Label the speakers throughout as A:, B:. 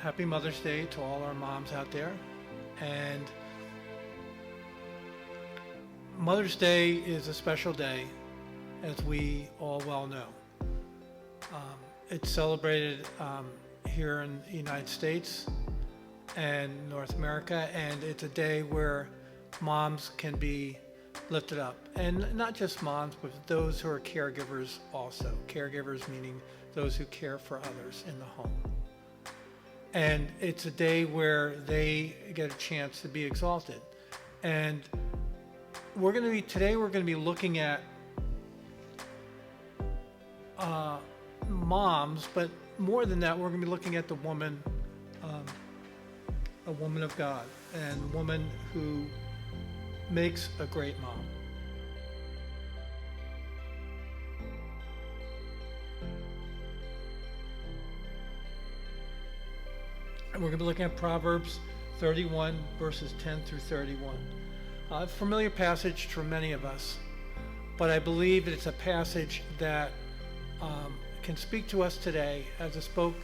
A: happy Mother's Day to all our moms out there. And Mother's Day is a special day, as we all well know. It's celebrated here in the United States and North America, and it's a day where moms can be lifted up. And not just moms, but those who are caregivers also. Caregivers meaning those who care for others in the home. And it's a day where they get a chance to be exalted. And today we're going to be looking at moms, but more than that, we're going to be looking at the woman, a woman of God, and a woman who makes a great mom. And we're going to be looking at Proverbs 31, verses 10 through 31. A familiar passage for many of us, but I believe it's a passage that can speak to us today as it spoke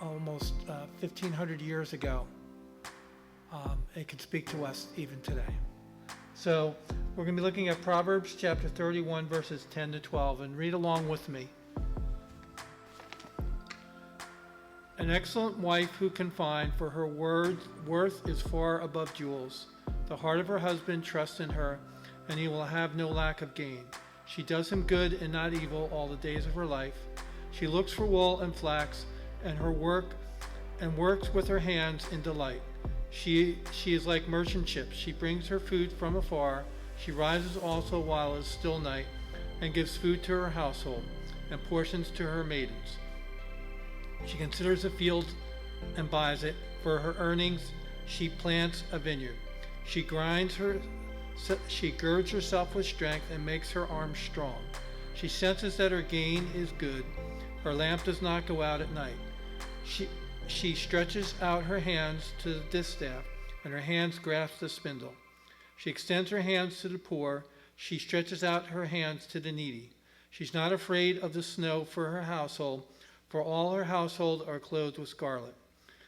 A: almost 1,500 years ago. It can speak to us even today. So we're going to be looking at Proverbs chapter 31, verses 10 to 12, and read along with me. An excellent wife who can find, for her worth is far above jewels. The heart of her husband trusts in her, and he will have no lack of gain. She does him good and not evil all the days of her life. She looks for wool and flax, and works with her hands in delight. She is like merchant ships. She brings her food from afar. She rises also while it is still night, and gives food to her household, and portions to her maidens. She considers a field and buys it. For her earnings she plants a vineyard. She girds herself with strength and makes her arms strong. She senses that her gain is good. Her lamp does not go out at night. She stretches out her hands to the distaff, and her hands grasp the spindle. She extends her hands to the poor. She stretches out her hands to the needy. She's not afraid of the snow for her household, for all her household are clothed with scarlet.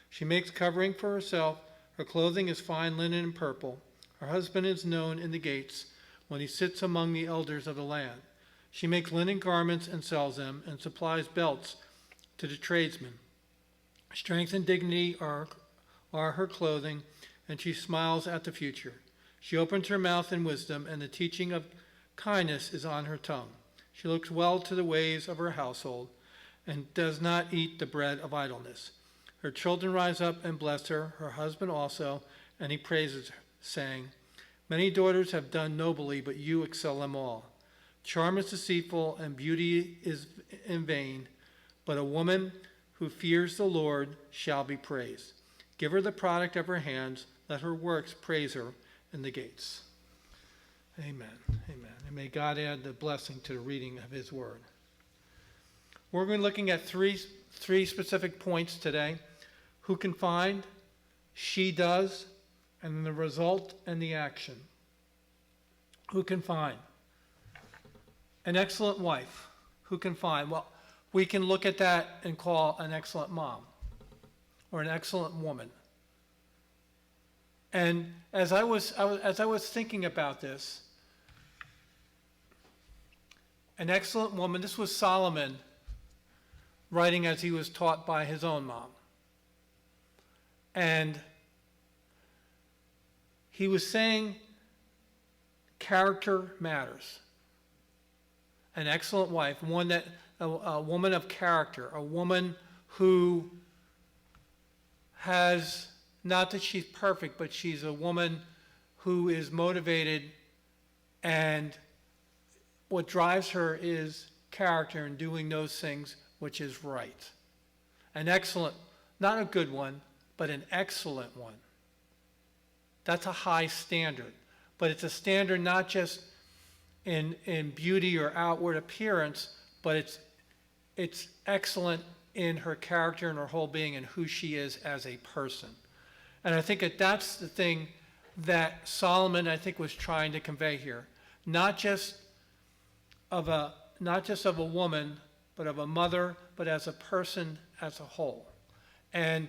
A: She makes covering for herself. Her clothing is fine linen and purple. Her husband is known in the gates when he sits among the elders of the land. She makes linen garments and sells them, and supplies belts to the tradesmen. Strength and dignity are her clothing, and she smiles at the future. She opens her mouth in wisdom, and the teaching of kindness is on her tongue. She looks well to the ways of her household, and does not eat the bread of idleness. Her children rise up and bless her husband also, and he praises her, saying, Many daughters have done nobly, but you excel them all. Charm is deceitful, and beauty is in vain, but a woman who fears the Lord shall be praised. Give her the product of her hands, let her works praise her in the gates. Amen. Amen. And may God add the blessing to the reading of his word. We're going to be looking at three specific points today. Who can find, she does, and then the result and the action. Who can find? An excellent wife. Who can find? Well, we can look at that and call an excellent mom or an excellent woman. And as I was thinking about this, an excellent woman, this was Solomon writing as he was taught by his own mom. And he was saying character matters. An excellent wife, a woman of character, a woman who has, not that she's perfect, but she's a woman who is motivated, and what drives her is character and doing those things which is right. An excellent, not a good one, but an excellent one. That's a high standard, but it's a standard not just in beauty or outward appearance, but it's excellent in her character and her whole being and who she is as a person. And I think that's the thing that Solomon, I think, was trying to convey here. Not just of a woman, but of a mother, but as a person as a whole. And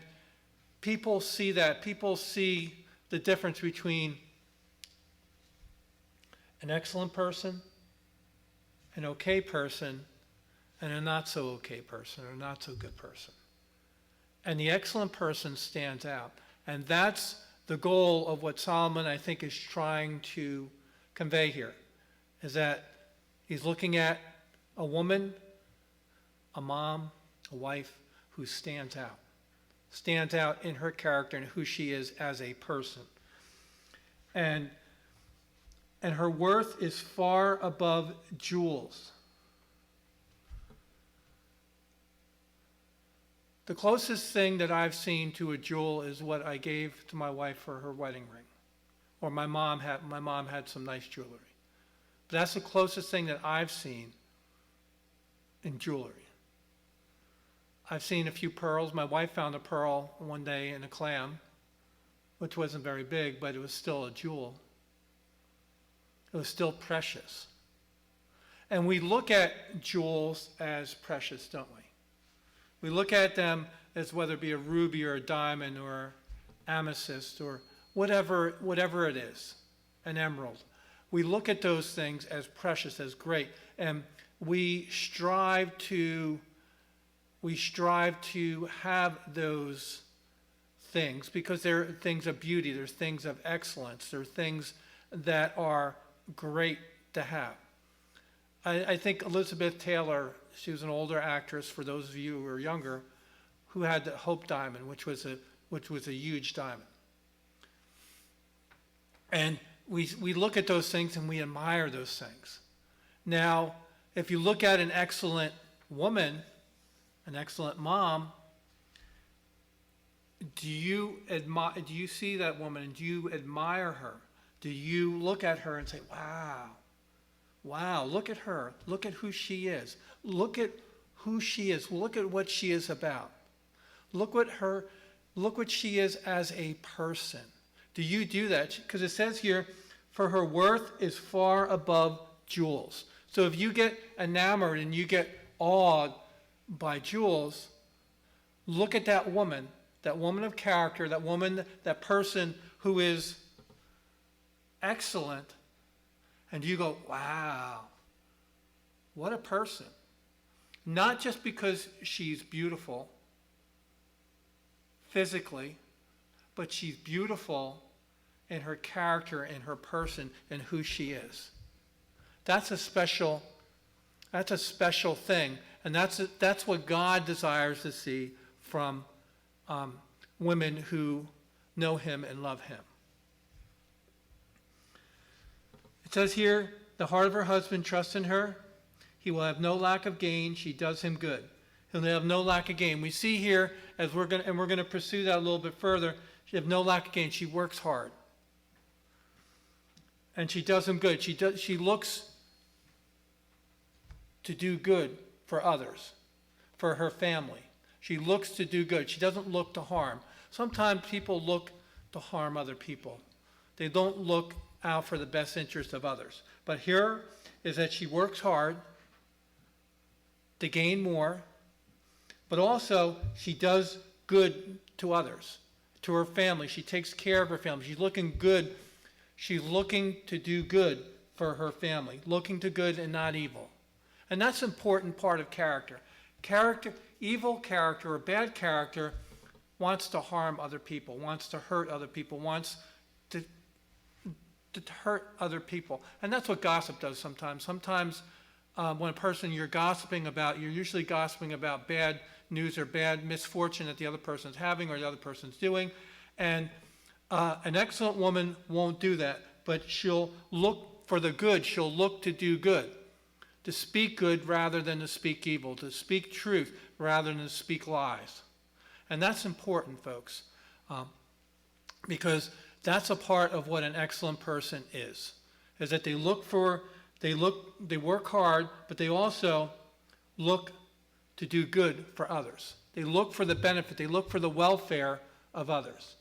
A: people see that. People see the difference between an excellent person, an okay person, and a not so okay person or not so good person. And the excellent person stands out. And that's the goal of what Solomon, I think, is trying to convey here, is that he's looking at a woman, a mom, a wife who stands out in her character and who she is as a person. And her worth is far above jewels. The closest thing that I've seen to a jewel is what I gave to my wife for her wedding ring. Or my mom had some nice jewelry. But that's the closest thing that I've seen in jewelry. I've seen a few pearls. My wife found a pearl one day in a clam, which wasn't very big, but it was still a jewel. It was still precious. And we look at jewels as precious, don't we? We look at them as whether it be a ruby or a diamond or amethyst or whatever it is, an emerald. We look at those things as precious, as great, and we strive to have those things because they're things of beauty, they're things of excellence, they're things that are great to have. I think Elizabeth Taylor, she was an older actress, for those of you who are younger, who had the Hope Diamond, which was a huge diamond. And we look at those things and we admire those things. Now, if you look at an excellent woman, an excellent mom, do you see that woman and do you admire her? Do you look at her and say, wow, look at her. Look at who she is. Look at who she is. Look at what she is about. Look what she is as a person. Do you do that? Because it says here, for her worth is far above jewels. So if you get enamored and you get awed by jewels, look at that woman of character, that person who is excellent, and you go, wow, what a person. Not just because she's beautiful physically, but she's beautiful in her character, in her person, and who she is. That's a special thing, and that's what God desires to see from women who know Him and love Him. It says here, the heart of her husband trusts in her. He will have no lack of gain. She does him good. He'll have no lack of gain. We see here, as we're going to pursue that a little bit further, she has no lack of gain. She works hard. And she does him good. She looks to do good for others, for her family. She looks to do good. She doesn't look to harm. Sometimes people look to harm other people. They don't look out for the best interest of others. But here is that she works hard to gain more, but also she does good to others, to her family. She takes care of her family. She's looking good. She's looking to do good for her family, looking to good and not evil. And that's an important part of character. Evil character or bad character wants to harm other people, wants to hurt other people, wants to hurt other people. And that's what gossip does sometimes. Sometimes when a person you're gossiping about, you're usually gossiping about bad news or bad misfortune that the other person's having or the other person's doing. And an excellent woman won't do that, but she'll look for the good. She'll look to do good, to speak good rather than to speak evil, to speak truth rather than to speak lies. And that's important, folks, because that's a part of what an excellent person is that they work hard, but they also look to do good for others. They look for the benefit, they look for the welfare of others.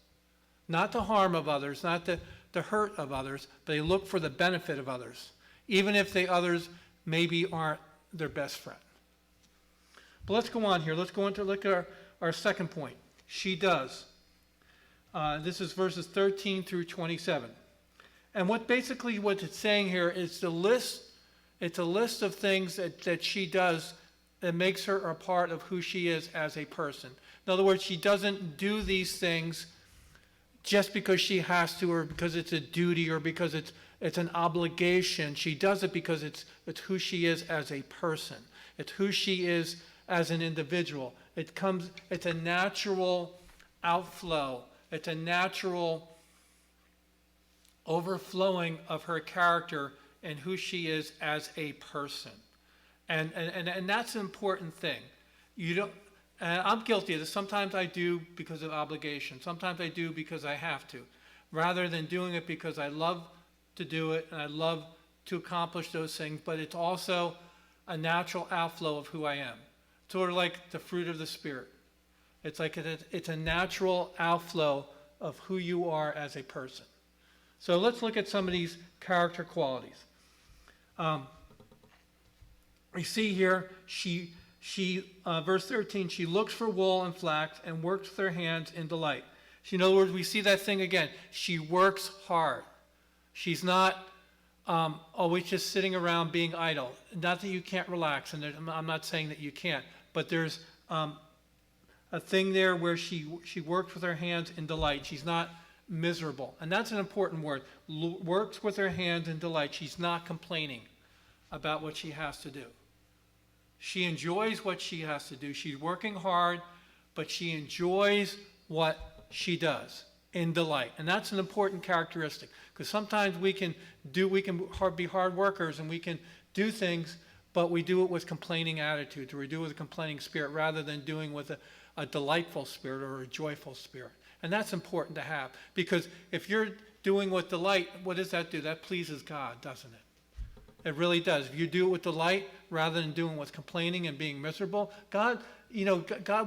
A: Not the harm of others, not the hurt of others, but they look for the benefit of others, even if the others maybe aren't their best friend. But let's go on here. Let's go into look at our second point. she does. This is verses 13 through 27. And what it's saying here is it's a list of things that she does that makes her a part of who she is as a person. In other words, she doesn't do these things just because she has to, or because it's a duty, or because it's an obligation. She does it because it's who she is as a person. It's who she is as an individual. It's a natural outflow. It's a natural overflowing of her character and who she is as a person. And that's an important thing. And I'm guilty of this. Sometimes I do because of obligation. Sometimes I do because I have to, rather than doing it because I love to do it and I love to accomplish those things. But it's also a natural outflow of who I am. Sort of like the fruit of the Spirit. It's like it's a natural outflow of who you are as a person. So let's look at some of these character qualities. We see here, verse 13, she looks for wool and flax and works with her hands in delight. In other words, we see that thing again. She works hard. She's not always just sitting around being idle. Not that you can't relax, and I'm not saying that you can't, but there's a thing there where she works with her hands in delight. She's not miserable. And that's an important word. Works with her hands in delight. She's not complaining about what she has to do. She enjoys what she has to do. She's working hard, but she enjoys what she does in delight. And that's an important characteristic, because sometimes we can be hard workers and we can do things, but we do it with complaining attitudes, or we do it with a complaining spirit, rather than doing with a delightful spirit or a joyful spirit. And that's important to have, because if you're doing with delight, what does that do? That pleases God, doesn't it? It really does. If you do it with delight rather than doing with complaining and being miserable, God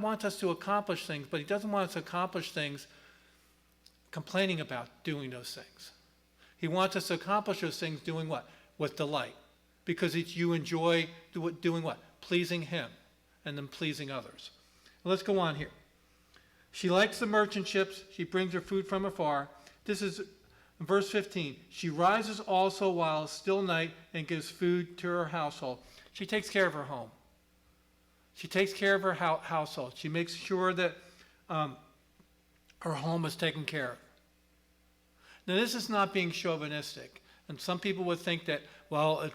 A: wants us to accomplish things, but he doesn't want us to accomplish things complaining about doing those things. He wants us to accomplish those things doing what? With delight. Because you enjoy doing what? Pleasing him and then pleasing others. Let's go on here. She likes the merchant ships. She brings her food from afar. This is verse 15. She rises also while it's still night and gives food to her household. She takes care of her home. She takes care of her household. She makes sure that her home is taken care of. Now, this is not being chauvinistic. And some people would think that, well,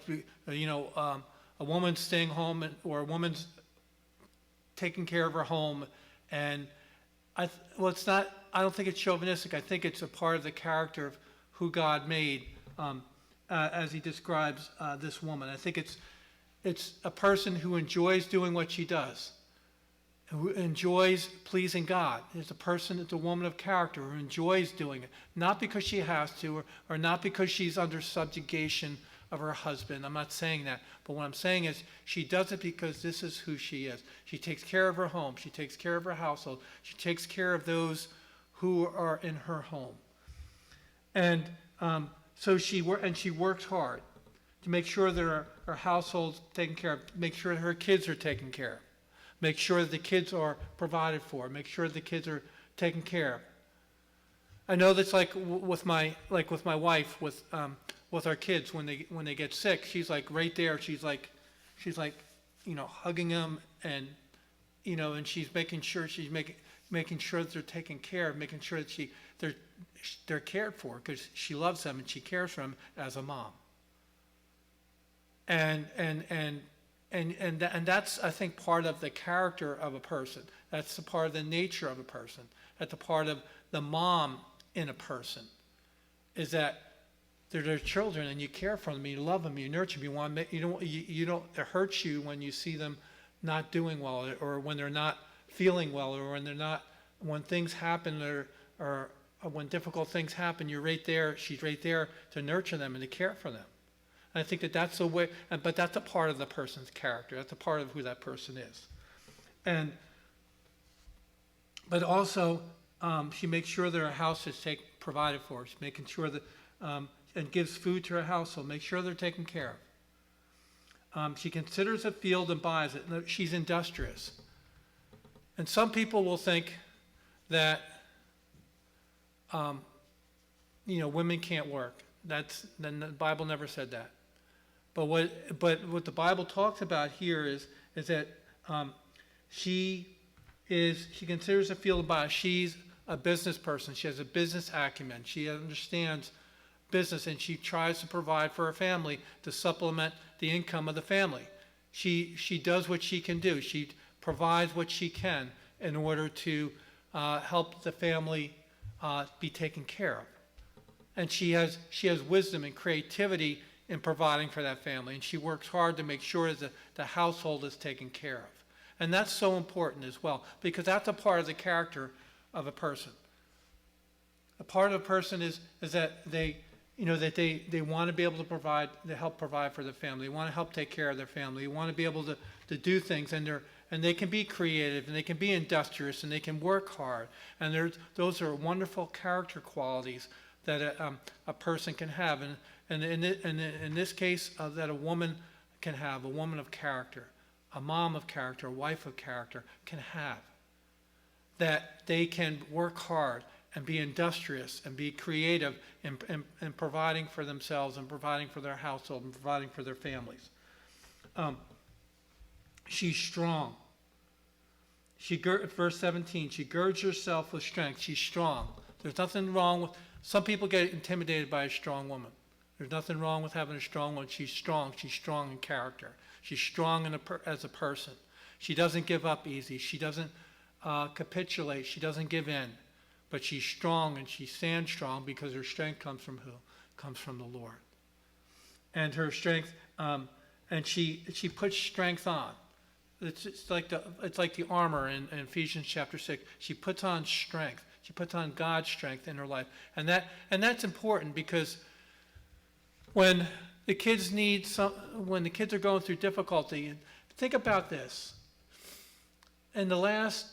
A: a woman's staying home or a woman's taking care of her home, and it's not. I don't think it's chauvinistic. I think it's a part of the character of who God made, as he describes this woman. I think it's a person who enjoys doing what she does, who enjoys pleasing God. It's a woman of character who enjoys doing it, not because she has to, or not because she's under subjugation of her husband. I'm not saying that. But what I'm saying is she does it because this is who she is. She takes care of her home. She takes care of her household. She takes care of those who are in her home. And so she works hard to make sure that her household's taken care of, make sure that her kids are taken care of, make sure that the kids are provided for, make sure that the kids are taken care of. I know that's like with my wife, with our kids when they get sick. She's like right there. She's like hugging them, and and she's making sure that they're taken care of, making sure that they're cared for, because she loves them and she cares for them as a mom. And that's, I think, part of the character of a person. That's the part of the nature of a person. That's the part of the mom in a person, is that they're their children and you care for them, you love them, you nurture them. It hurts you when you see them not doing well, or when they're not feeling well, or when things happen, or when difficult things happen. You're right there. She's right there to nurture them and to care for them. And I think that's the way. But that's a part of the person's character. That's a part of who that person is. But also, she makes sure that her house is provided for. She's making sure that and gives food to her household. Make sure they're taken care of. She considers a field and buys it. She's industrious. And some people will think that women can't work. Then the Bible never said that. But what the Bible talks about here is that she considers the field of body. She's a business person. She has a business acumen. She understands business, and she tries to provide for her family to supplement the income of the family. She does what she can do. She provides what she can in order to help the family be taken care of. And she has wisdom and creativity in providing for that family, and she works hard to make sure that the household is taken care of. And that's so important as well, because that's a part of the character of a person. A part of a person is that they want to be able to help provide for their family. They want to help take care of their family. They want to be able to do things, and they can be creative, and they can be industrious, and they can work hard. And those are wonderful character qualities that a person can have, and in this case, that a woman can have, a woman of character, a mom of character, a wife of character can have. That they can work hard and be industrious and be creative in providing for themselves and providing for their household and providing for their families. She's strong. Verse 17, she girds herself with strength. She's strong. There's nothing wrong with, some people get intimidated by a strong woman. There's nothing wrong with having a strong one. She's strong. She's strong in character. She's strong as a person. She doesn't give up easy. She doesn't capitulate. She doesn't give in. But she's strong, and she stands strong because her strength comes from who? Comes from the Lord. And her strength, and she puts strength on. It's like the armor in Ephesians chapter 6. She puts on strength. She puts on God's strength in her life. And that's important, because when the kids are going through difficulty, think about this. In the last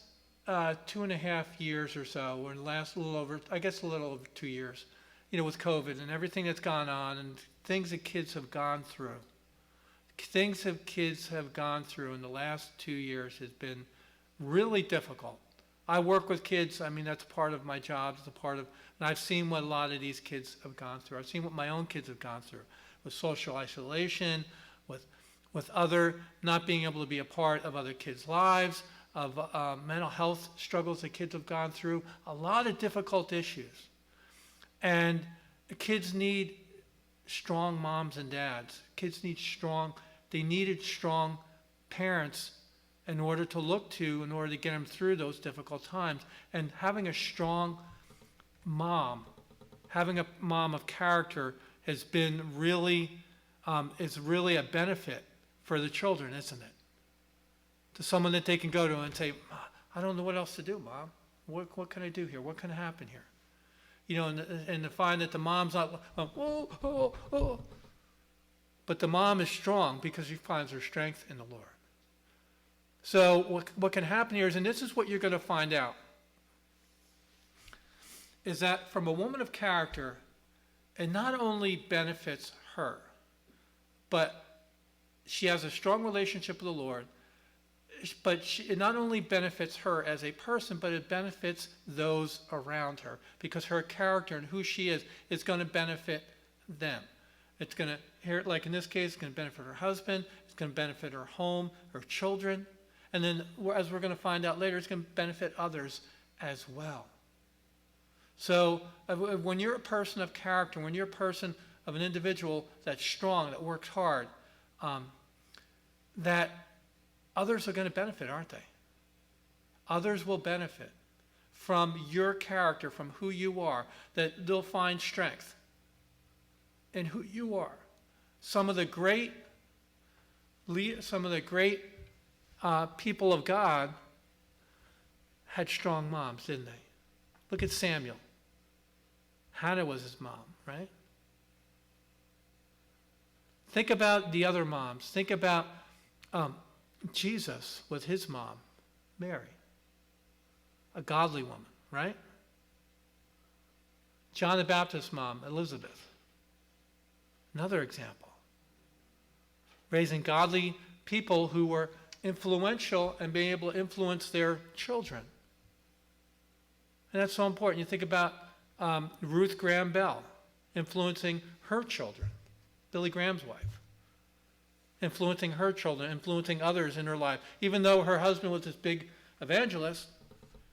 A: 2.5 years or so, or the last a little over 2 years, with COVID and everything that's gone on and things that kids have gone through. Things that kids have gone through in the last 2 years has been really difficult. I work with kids. I mean, that's part of my job. And I've seen what a lot of these kids have gone through. I've seen what my own kids have gone through with social isolation, with other not being able to be a part of other kids' lives, of mental health struggles that kids have gone through, a lot of difficult issues. And kids need strong moms and dads. Kids needed strong parents in order to get them through those difficult times. And having a strong mom, having a mom of character has been is really a benefit for the children, isn't it? To someone that they can go to and say, I don't know what else to do, Mom. What can I do here? What can happen here? And to find that the mom's not, but the mom is strong because she finds her strength in the Lord. So what can happen here is, and this is what you're going to find out, is that from a woman of character, it not only benefits her, but she has a strong relationship with the Lord, but it not only benefits her as a person, but it benefits those around her, because her character and who she is going to benefit them. It's going to, like in this case, it's going to benefit her husband, it's going to benefit her home, her children, and then, as we're going to find out later, it's going to benefit others as well. So when you're a person of character, when you're a person of an individual that's strong, that works hard, that others are going to benefit, aren't they? Others will benefit from your character, from who you are, that they'll find strength in who you are. Some of the great people of God had strong moms, didn't they? Look at Samuel. Hannah was his mom, right? Think about the other moms. Think about Jesus with his mom, Mary, a godly woman, right? John the Baptist's mom, Elizabeth, another example. Raising godly people who were influential and being able to influence their children. And that's so important. You think about Ruth Graham Bell influencing her children, Billy Graham's wife, influencing her children, influencing others in her life. Even though her husband was this big evangelist,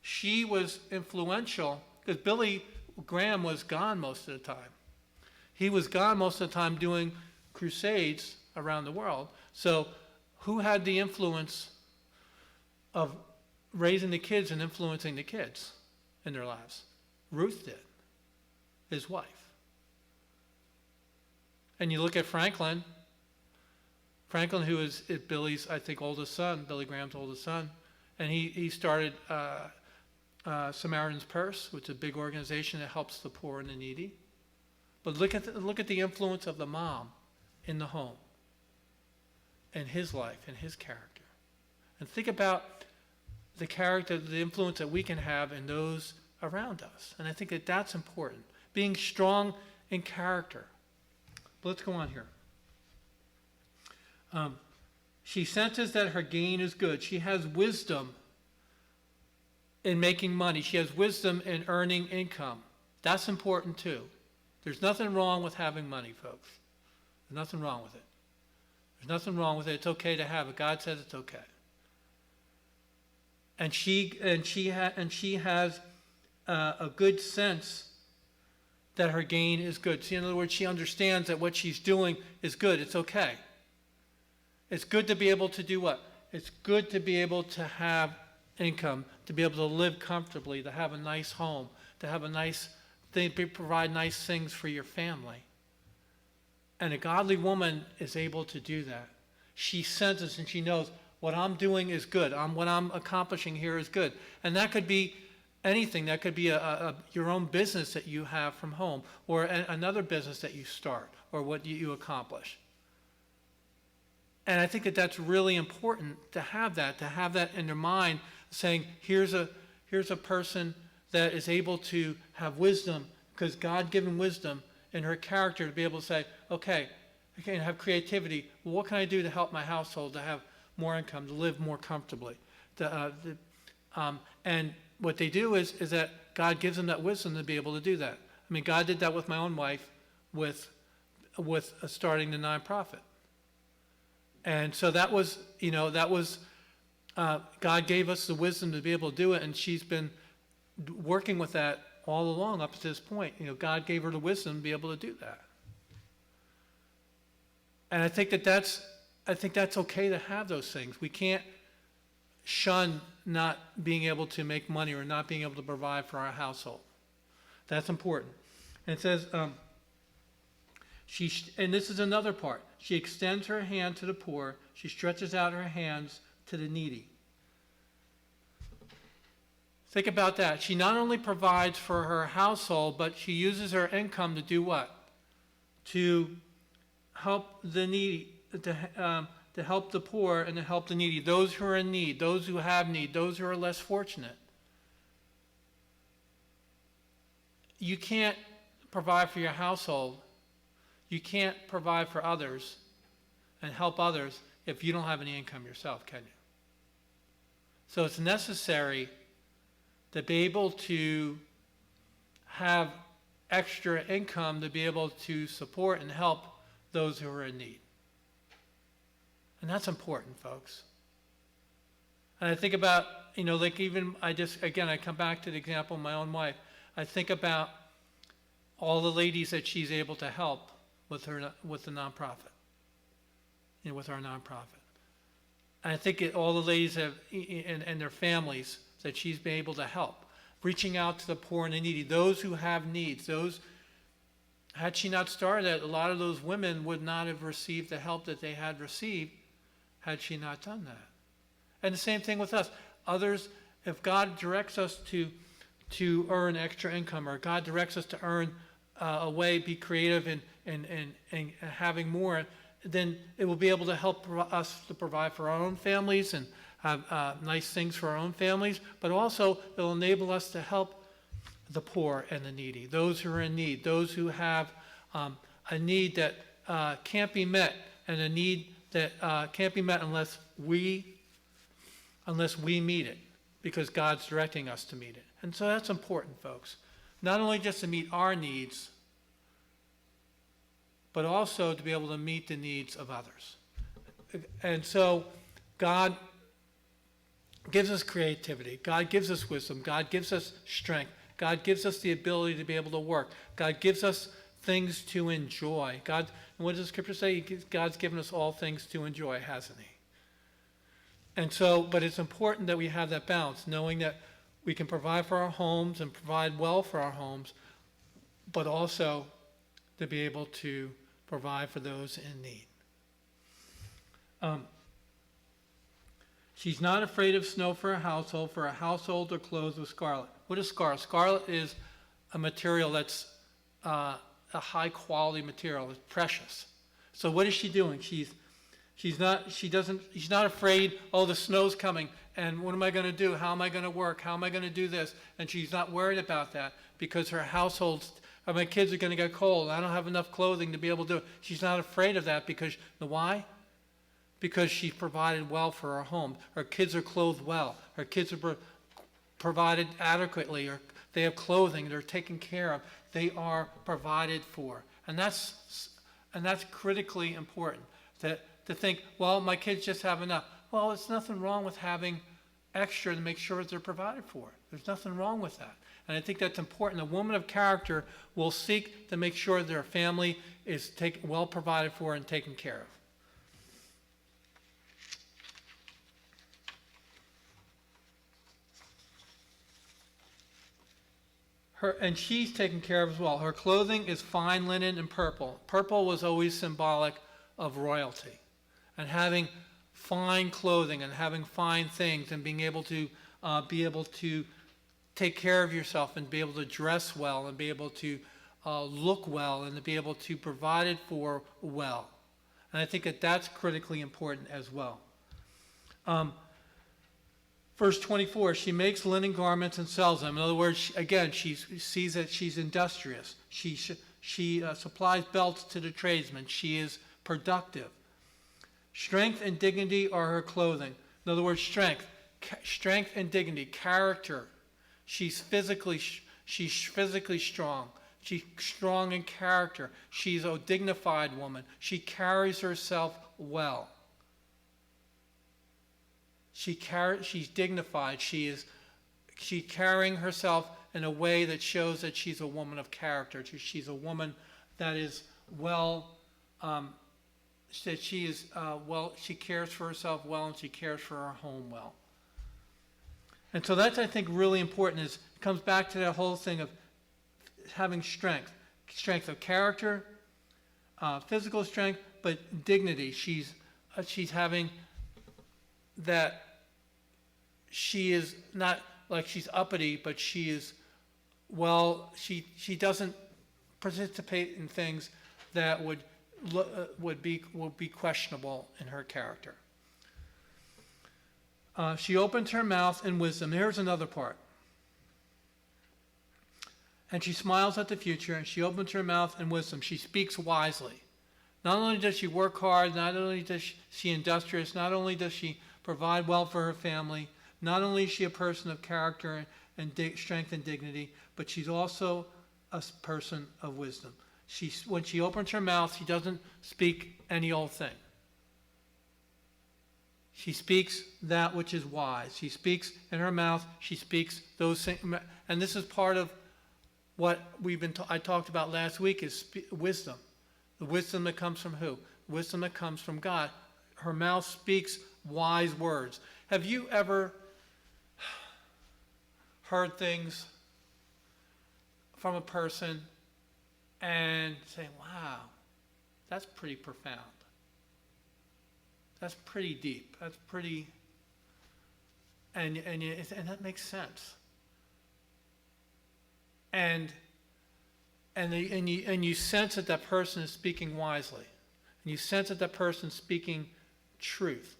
A: she was influential because Billy Graham was gone most of the time. He was gone most of the time doing crusades around the world. So who had the influence of raising the kids and influencing the kids in their lives? Ruth did, his wife. And you look at Franklin, who is Billy's, I think, oldest son, Billy Graham's oldest son, and he started Samaritan's Purse, which is a big organization that helps the poor and the needy. But look at the influence of the mom in the home, and his life, and his character. And think about the character, the influence that we can have in those around us. And I think that that's important. Being strong in character. But let's go on here. She senses that her gain is good. She has wisdom in making money. She has wisdom in earning income. That's important too. There's nothing wrong with having money, folks. There's nothing wrong with it. There's nothing wrong with it. It's okay to have it. God says it's okay. And she has a good sense that her gain is good. See, in other words, she understands that what she's doing is good. It's okay. It's good to be able to do what? It's good to be able to have income, to be able to live comfortably, to have a nice home, to have a nice thing, provide nice things for your family. And a godly woman is able to do that. She senses and she knows what I'm doing is good. What I'm accomplishing here is good. And that could be anything. That could be your own business that you have from home, or another business that you start, or what you accomplish. And I think that that's really important to have that in their mind, saying, here's a person that is able to have wisdom, because God given wisdom in her character to be able to say, okay, I can have creativity. Well, what can I do to help my household to have more income, to live more comfortably? And what they do is that God gives them that wisdom to be able to do that. I mean, God did that with my own wife with starting the nonprofit. And so that was God gave us the wisdom to be able to do it, and she's been working with that all along up to this point. God gave her the wisdom to be able to do that. And I think that's okay to have those things. We can't shun not being able to make money or not being able to provide for our household. That's important. And it says, and this is another part. She extends her hand to the poor. She stretches out her hands to the needy. Think about that. She not only provides for her household, but she uses her income to do what? To help the needy, to help the poor and to help the needy, those who are in need, those who have need, those who are less fortunate. You can't provide for your household. You can't provide for others and help others if you don't have any income yourself, can you? So it's necessary to be able to have extra income to be able to support and help those who are in need. And that's important, folks. And I think about, I come back to the example of my own wife. I think about all the ladies that she's able to help with the nonprofit, with our nonprofit. And I think all the ladies have, and their families that she's been able to help, reaching out to the poor and the needy, those who have needs. Had she not started that, a lot of those women would not have received the help that they had received had she not done that. And the same thing with us. Others, if God directs us to earn extra income, or God directs us to earn a way, be creative and having more, then it will be able to help us to provide for our own families and have nice things for our own families, but also it will enable us to help the poor and the needy, those who are in need, those who have a need that can't be met, and a need that can't be met unless we meet it, because God's directing us to meet it. And so that's important, folks. Not only just to meet our needs, but also to be able to meet the needs of others. And so God gives us creativity. God gives us wisdom. God gives us strength. God gives us the ability to be able to work. God gives us things to enjoy. God, what does the scripture say? God's given us all things to enjoy, hasn't he? And so, but it's important that we have that balance, knowing that we can provide for our homes and provide well for our homes, but also to be able to provide for those in need. She's not afraid of snow for a household are clothed with scarlet. What is scarlet? Scarlet is a material that's a high quality material. It's precious. So what is she doing? She's not afraid, oh, the snow's coming, and what am I going to do? How am I going to work? How am I going to do this? And she's not worried about that because her household's, my kids are going to get cold. I don't have enough clothing to be able to do it. She's not afraid of that because, why? Because she's provided well for her home. Her kids are clothed well. Her kids are provided adequately. Or they have clothing. They're taken care of. They are provided for. And that's critically important. To think, well, my kids just have enough. Well, there's nothing wrong with having extra to make sure that they're provided for. There's nothing wrong with that. And I think that's important. A woman of character will seek to make sure their family is well provided for and taken care of. And she's taken care of as well. Her clothing is fine linen and purple. Purple was always symbolic of royalty. And having fine clothing and having fine things and being able to take care of yourself and be able to dress well and be able to look well and to be able to provide it for well. And I think that that's critically important as well. Verse 24, she makes linen garments and sells them. In other words, she sees that she's industrious. She supplies belts to the tradesmen. She is productive. Strength and dignity are her clothing. In other words, strength and dignity, character. She's physically strong. She's strong in character. She's a dignified woman. She carries herself well. She's dignified. She's carrying herself in a way that shows that she's a woman of character. She's a woman that is well. That she is she cares for herself well and she cares for her home well. And so that's, I think, really important. It comes back to that whole thing of having strength of character, physical strength, but dignity. She's having that. She is not like she's uppity, but she is she doesn't participate in things that would be questionable in her character. She opens her mouth in wisdom. Here's another part. And she smiles at the future, and she opens her mouth in wisdom. She speaks wisely. Not only does she work hard, not only does she industrious, not only does she provide well for her family, not only is she a person of character and strength and dignity, but she's also a person of wisdom. When she opens her mouth, she doesn't speak any old thing. She speaks that which is wise. She speaks in her mouth. She speaks those things. And this is part of what I talked about last week is wisdom. The wisdom that comes from who? Wisdom that comes from God. Her mouth speaks wise words. Have you ever heard things from a person and say, wow, that's pretty profound. That's pretty deep. That's pretty, and that makes sense. And you sense that that person is speaking wisely, and you sense that that person is speaking truth.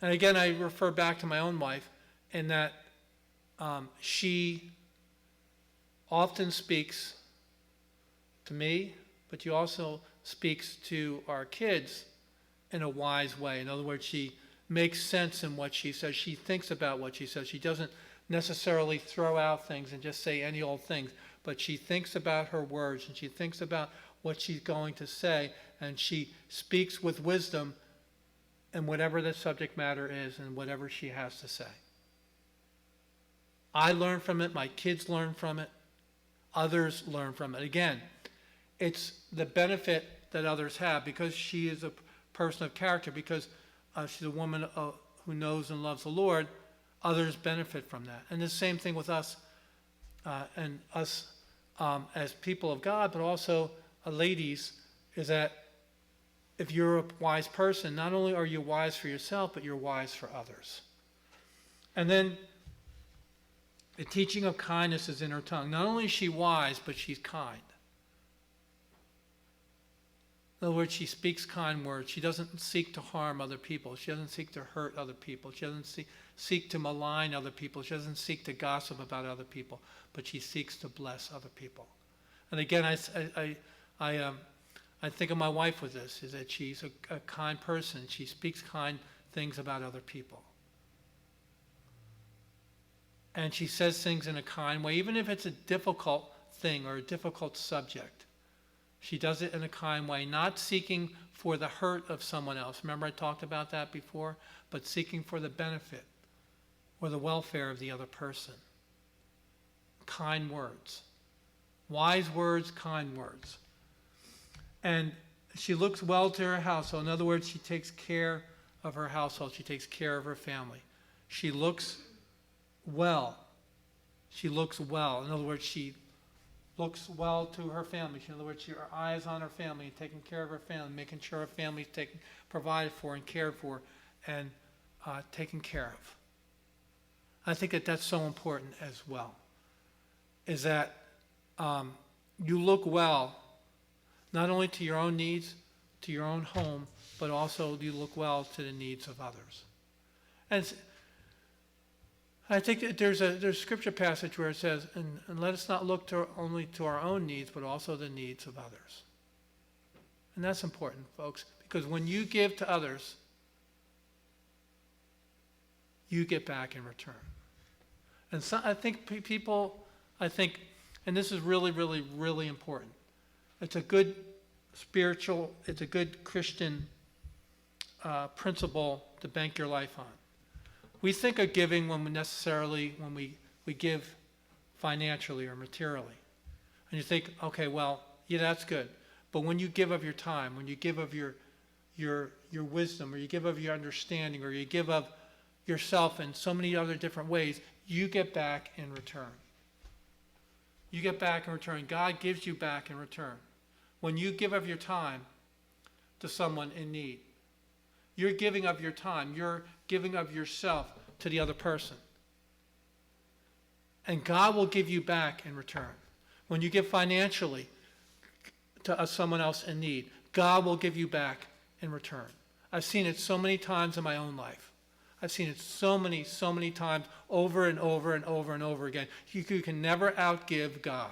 A: And again, I refer back to my own wife, in that she often speaks to me, but she also speaks to our kids in a wise way. In other words, she makes sense in what she says. She thinks about what she says. She doesn't necessarily throw out things and just say any old things, but she thinks about her words and she thinks about what she's going to say, and she speaks with wisdom in whatever the subject matter is and whatever she has to say. I learn from it, my kids learn from it, others learn from it. Again, it's the benefit that others have because she is a person of character, because she's a woman who knows and loves the Lord. Others benefit from that. And the same thing with us and us as people of God, but also ladies, is that if you're a wise person, not only are you wise for yourself, but you're wise for others. And then the teaching of kindness is in her tongue. Not only is she wise, but she's kind. In other words, she speaks kind words. She doesn't seek to harm other people. She doesn't seek to hurt other people. She doesn't seek to malign other people. She doesn't seek to gossip about other people, but she seeks to bless other people. And again, I think of my wife with this, is that she's a kind person. She speaks kind things about other people. And she says things in a kind way, even if it's a difficult thing or a difficult subject. She does it in a kind way, not seeking for the hurt of someone else. Remember I talked about that before? But seeking for the benefit or the welfare of the other person. Kind words. Wise words, kind words. And she looks well to her household. In other words, she takes care of her household. She takes care of her family. She looks well. She looks well. In other words, she looks well to her family. In other words, her eye is on her family and taking care of her family, making sure her family is provided for and cared for and taken care of. I think that that's so important as well, is that you look well not only to your own needs, to your own home, but also you look well to the needs of others. And I think that there's a scripture passage where it says, and let us not look only to our own needs, but also the needs of others. And that's important, folks, because when you give to others, you get back in return. And so I think and this is really, really, really important. It's a good it's a good Christian principle to bank your life on. We think of giving when we give financially or materially. And you think, okay, well, yeah, that's good. But when you give of your time, when you give of your wisdom, or you give of your understanding, or you give of yourself in so many other different ways, you get back in return. You get back in return. God gives you back in return. When you give of your time to someone in need, you're giving of your time. You're giving of yourself to the other person. And God will give you back in return. When you give financially to someone else in need, God will give you back in return. I've seen it so many times in my own life. I've seen it so many times over and over and over and over again. You can never outgive God.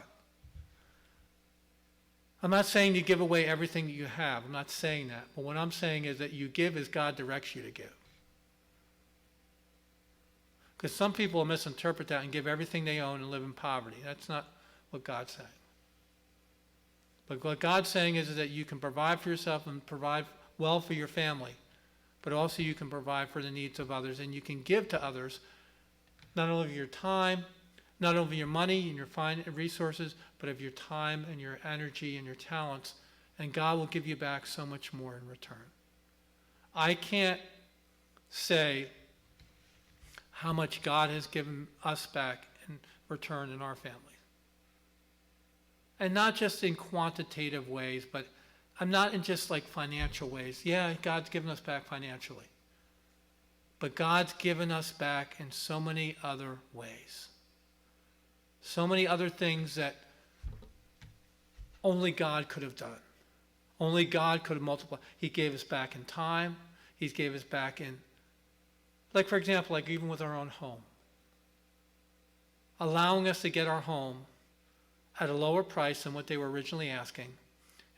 A: I'm not saying you give away everything that you have. I'm not saying that. But what I'm saying is that you give as God directs you to give. Because some people misinterpret that and give everything they own and live in poverty. That's not what God's saying. But what God's saying is that you can provide for yourself and provide well for your family. But also you can provide for the needs of others. And you can give to others not only your time, not only your money and your resources, but of your time and your energy and your talents. And God will give you back so much more in return. I can't say how much God has given us back in return in our family. And not just in quantitative ways, but I'm not in just like financial ways. Yeah, God's given us back financially. But God's given us back in so many other ways. So many other things that only God could have done. Only God could have multiplied. He gave us back in time. He gave us back in, like for example, like even with our own home. Allowing us to get our home at a lower price than what they were originally asking,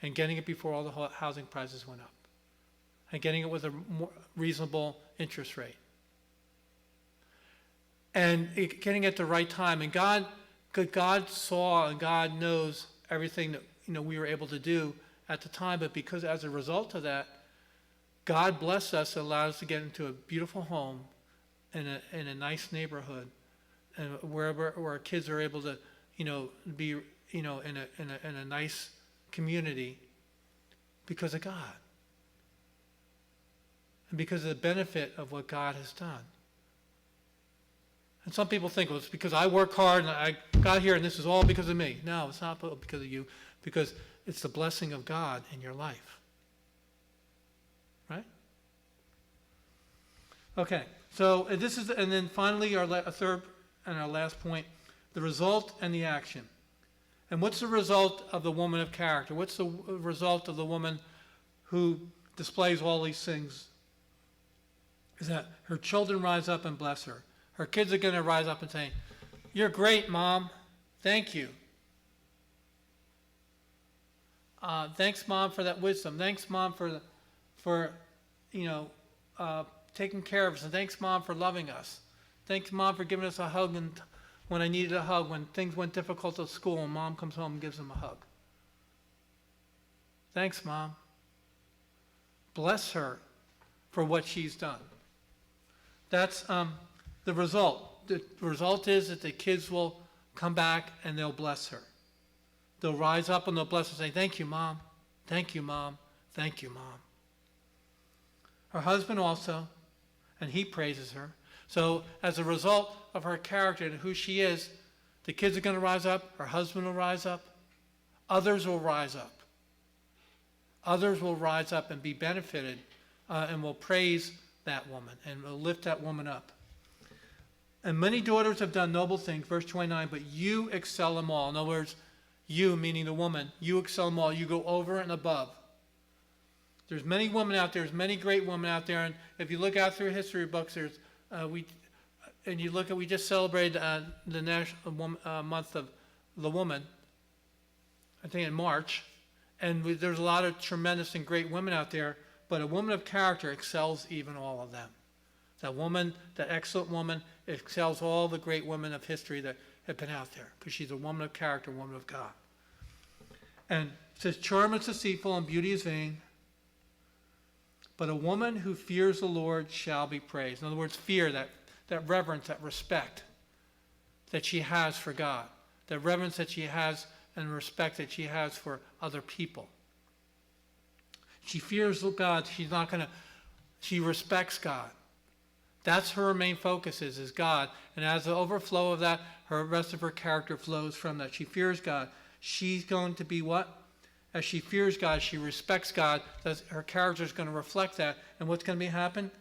A: and getting it before all the housing prices went up, and getting it with a more reasonable interest rate. and getting at the right time. And God saw and God knows everything that we were able to do at the time. But because as a result of that, God blessed us and allowed us to get into a beautiful home in a nice neighborhood, and where our kids are able to be in a nice community because of God and because of the benefit of what God has done. And some people think, well, it's because I work hard and I got here and this is all because of me. No, it's not because of you, because it's the blessing of God in your life. Right? Okay, so this is, and then finally our third and our last point, the result and the action. And what's the result of the woman of character? What's the result of the woman who displays all these things? Is that her children rise up and bless her. Her kids are going to rise up and say, "You're great, Mom. Thank you. Thanks, Mom, for that wisdom. Thanks, Mom, for taking care of us. And thanks, Mom, for loving us. Thanks, Mom, for giving us a hug when I needed a hug, when things went difficult at school and Mom comes home and gives them a hug. Thanks, Mom." Bless her for what she's done. That's the result. The result is that the kids will come back and they'll bless her. They'll rise up and they'll bless her and say, "Thank you, Mom. Thank you, Mom. Thank you, Mom." Her husband also, and he praises her. So as a result of her character and who she is, the kids are going to rise up, her husband will rise up, others will rise up. Others will rise up and be benefited and will praise that woman and will lift that woman up. "And many daughters have done noble things," verse 29, "but you excel them all." In other words, you, meaning the woman, you excel them all. You go over and above. There's many women out there. There's many great women out there. And if you look out through history books, we just celebrated the National Month of the Woman, I think in March. And there's a lot of tremendous and great women out there. But a woman of character excels even all of them. That woman, that excellent woman, excels all the great women of history that have been out there, because she's a woman of character, a woman of God. And it says, "Charm is deceitful and beauty is vain, but a woman who fears the Lord shall be praised." In other words, fear, that reverence, that respect that she has for God, that reverence that she has and respect that she has for other people. She fears God. She respects God. That's her main focus is God. And as the overflow of that, her rest of her character flows from that. She fears God. She's going to be what? As she fears God, she respects God. Her character is going to reflect that. And what's going to happen?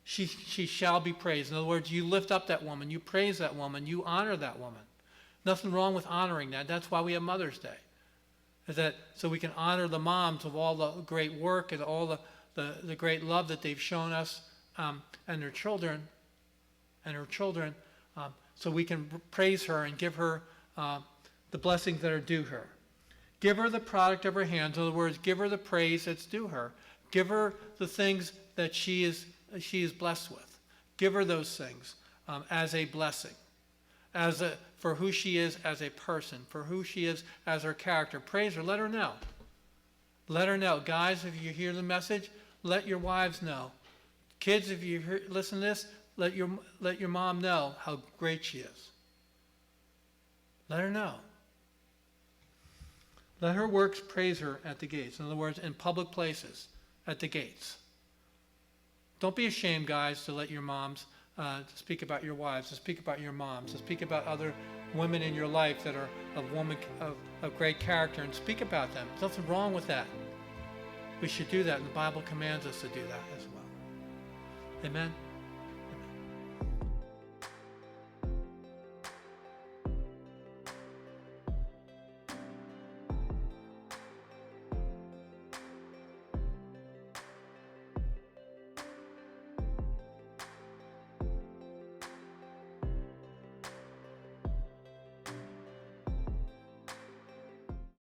A: She shall be praised. In other words, you lift up that woman. You praise that woman. You honor that woman. Nothing wrong with honoring that. That's why we have Mother's Day. Is that so we can honor the moms of all the great work and all the great love that they've shown us and her children, so we can praise her and give her the blessings that are due her. Give her the product of her hands. In other words, give her the praise that's due her. Give her the things that she is blessed with. Give her those things as a blessing, for who she is as a person, for who she is as her character. Praise her. Let her know. Let her know. Guys, if you hear the message, let your wives know. Kids, if you listen to this, let your mom know how great she is. Let her know. Let her works praise her at the gates. In other words, in public places, at the gates. Don't be ashamed, guys, to let your moms to speak about your wives, to speak about your moms, to speak about other women in your life that are of great character, and speak about them. There's nothing wrong with that. We should do that, and the Bible commands us to do that as well. Amen.